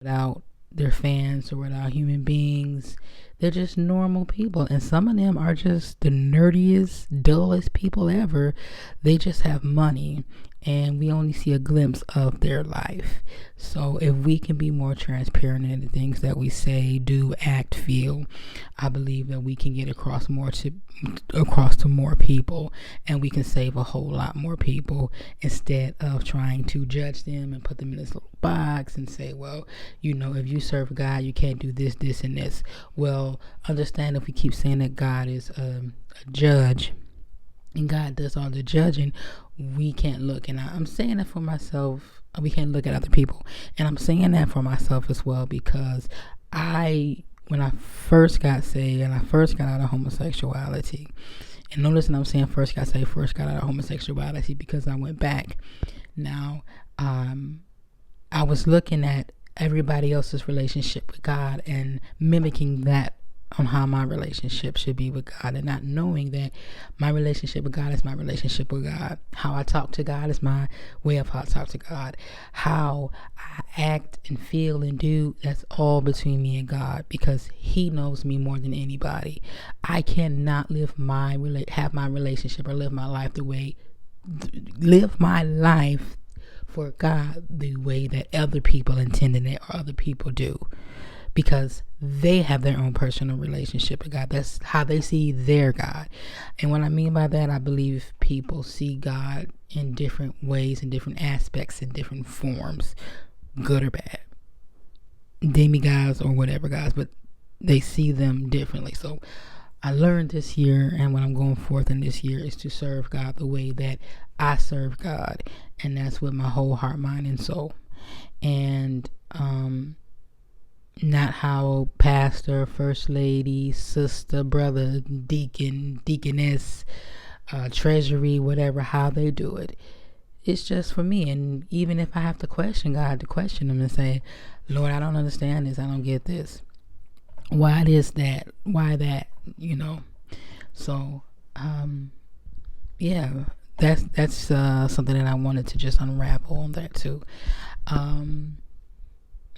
without their fans or without human beings. They're just normal people. And some of them are just the nerdiest, dullest people ever. They just have money and we only see a glimpse of their life. So if we can be more transparent in the things that we say, do, act, feel, I believe that we can get across to more people, and we can save a whole lot more people instead of trying to judge them and put them in this little box and say, well, if you serve God, you can't do this, this, and this. Well, understand, if we keep saying that God is a judge and God does all the judging, we can't look. And I'm saying that for myself. We can't look at other people. And I'm saying that for myself as well, because when I first got saved and I first got out of homosexuality, and notice that I'm saying first got out of homosexuality because I went back. Now, I was looking at everybody else's relationship with God and mimicking that on how my relationship should be with God, and not knowing that my relationship with God is my relationship with God. How I talk to God is my way of how I talk to God. How I act and feel and do, that's all between me and God, because He knows me more than anybody. I cannot have my relationship or live my life for God the way that other people intended it or other people do, because they have their own personal relationship with God. That's how they see their God. And what I mean by that, I believe people see God in different ways, in different aspects, in different forms, good or bad, demigods or whatever gods, but they see them differently. So I learned this year, and what I'm going forth in this year is to serve God the way that I serve God, and that's with my whole heart, mind, and soul. And not how pastor, first lady, sister, brother, deacon, deaconess, treasury, whatever, how they do it. It's just for me. And even if I have to question God, to question Him and say, Lord, I don't understand this. I don't get this. Why this, that? Why that? So, yeah, that's something that I wanted to just unravel on that too.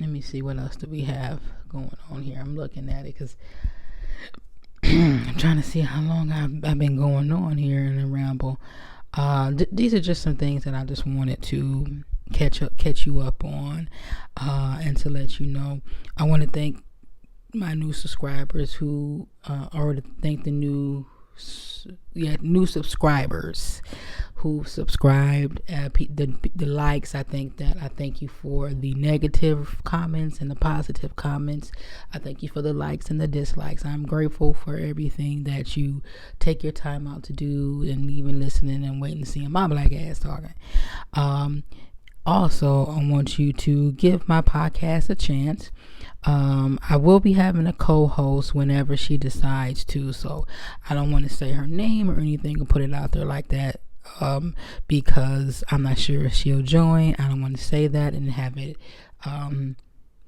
Let me see, what else do we have going on here? I'm looking at it because I'm trying to see how long I've been going on here in a ramble. These are just some things that I just wanted to catch you up on, and to let you know. I want to thank my new subscribers or to thank the new subscribers who subscribed, the likes. I thank you for the negative comments and the positive comments. I thank you for the likes and the dislikes. I'm grateful for everything that you take your time out to do, and even listening and waiting to see my black ass talking. Also, I want you to give my podcast a chance. I will be having a co-host whenever she decides to, so I don't want to say her name or anything or put it out there like that, because I'm not sure if she'll join. I don't want to say that and have it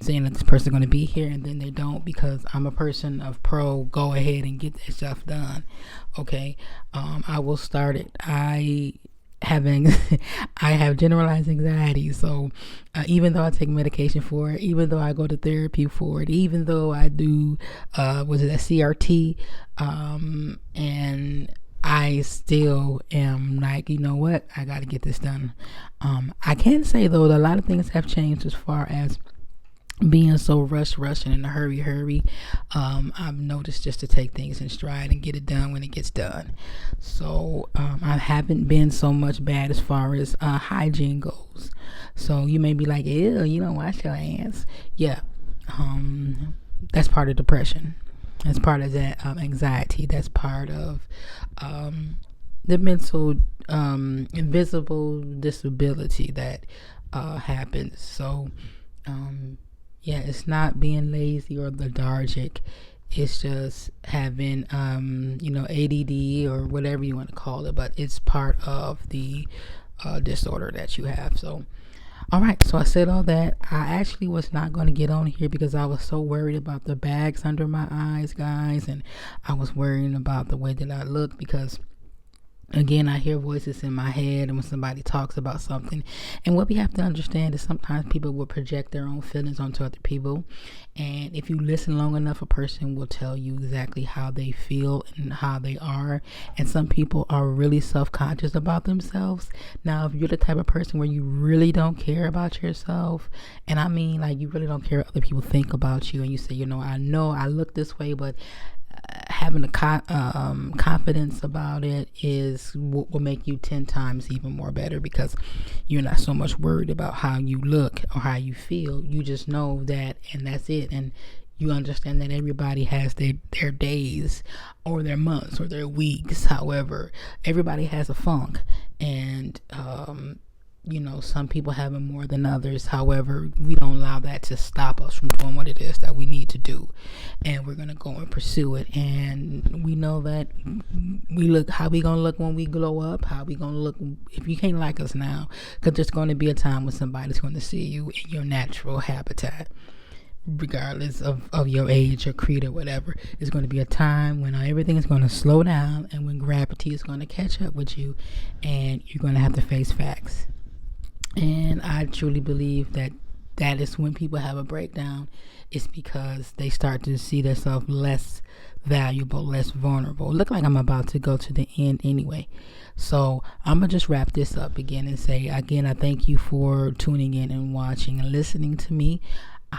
saying that this person's going to be here and then they don't, because I'm a person of go ahead and get that stuff done. Okay. I will start it. I have generalized anxiety, so even though I take medication for it, even though I go to therapy for it, even though I do a CRT, and I still am like, you know what, I got to get this done. I can say though that a lot of things have changed as far as being so rushing in a hurry. I've noticed just to take things in stride and get it done when it gets done. So I haven't been so much bad as far as hygiene goes. So you may be like, ew, you don't wash your hands. Yeah, that's part of depression. That's part of that anxiety. That's part of the mental invisible disability that happens. So yeah, it's not being lazy or lethargic. It's just having, ADD or whatever you want to call it, but it's part of the disorder that you have. So, all right. So I said all that. I actually was not going to get on here because I was so worried about the bags under my eyes, guys, and I was worrying about the way that I look, because Again, I hear voices in my head and when somebody talks about something. And what we have to understand is sometimes people will project their own feelings onto other people. And if you listen long enough, a person will tell you exactly how they feel and how they are. And some people are really self-conscious about themselves. Now, if you're the type of person where you really don't care about yourself, and I mean like you really don't care what other people think about you, and you say, I know I look this way, but having a confidence about it is what will make you 10 times even more better, because you're not so much worried about how you look or how you feel. You just know that, and that's it. And you understand that everybody has their days or their months or their weeks. However, everybody has a funk, and some people have it more than others. However, we don't allow that to stop us from doing what it is that we need to do. And we're going to go and pursue it. And we know that how we going to look when we glow up, how we going to look if you can't like us now, because there's going to be a time when somebody's going to see you in your natural habitat. Regardless of your age or creed or whatever, it's going to be a time when everything is going to slow down and when gravity is going to catch up with you, and you're going to have to face facts. And I truly believe that is when people have a breakdown. It's because they start to see themselves less valuable, less vulnerable. Look like I'm about to go to the end anyway. So I'm going to just wrap this up again and say, again, I thank you for tuning in and watching and listening to me.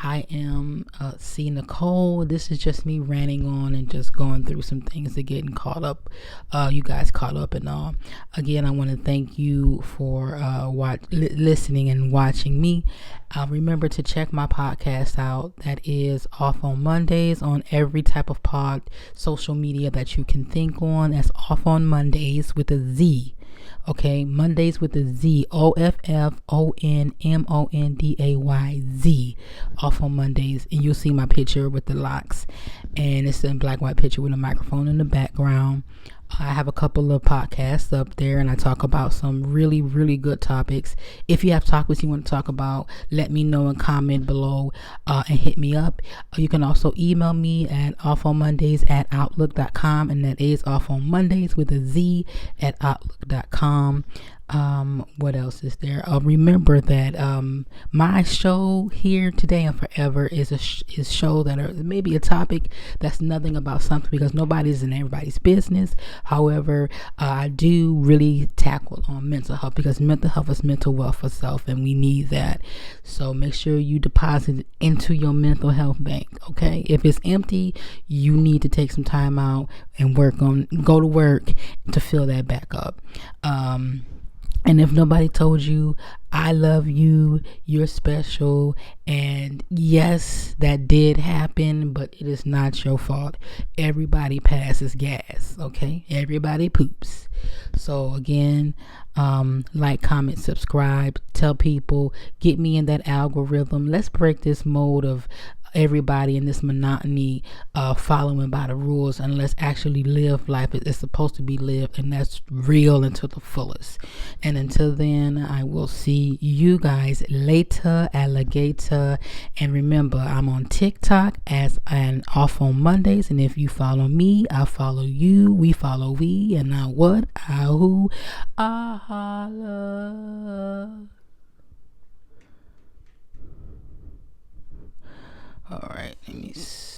I am C. Nicole. This is just me ranting on and just going through some things and getting caught up. You guys caught up and all. Again, I want to thank you for listening and watching me. Remember to check my podcast out. That is offonMondayz on every type of social media that you can think on. That's offonMondayz with a Z. Okay, Mondays with a Z, OFFONMONDAYZ, offonMondayz, and you'll see my picture with the locks, and it's a black and white picture with a microphone in the background. I have a couple of podcasts up there, and I talk about some really, really good topics. If you have topics you want to talk about, let me know and comment below and hit me up. You can also email me at offonMondayz@outlook.com, and that is offonMondayz with a Z at outlook.com. What else is there? Remember that my show here today and forever is show that are maybe a topic that's nothing about something, because nobody's in everybody's business. However, I do really tackle on mental health, because mental health is mental wealth for self, and we need that. So make sure you deposit it into your mental health bank. Okay, if it's empty, you need to take some time out and go to work to fill that back up. And if nobody told you, I love you, you're special, and yes, that did happen, but it is not your fault. Everybody passes gas, okay? Everybody poops. So again, like, comment, subscribe, tell people, get me in that algorithm. Let's break this mode of everybody in this monotony, following by the rules, and let's actually live life as it's supposed to be lived, and that's real and to the fullest. And until then, I will see you guys later, alligator. And remember, I'm on TikTok as an offonMondayz, and if you follow me, I follow you, we follow we, and I what, I who, I holla. All right, let me see.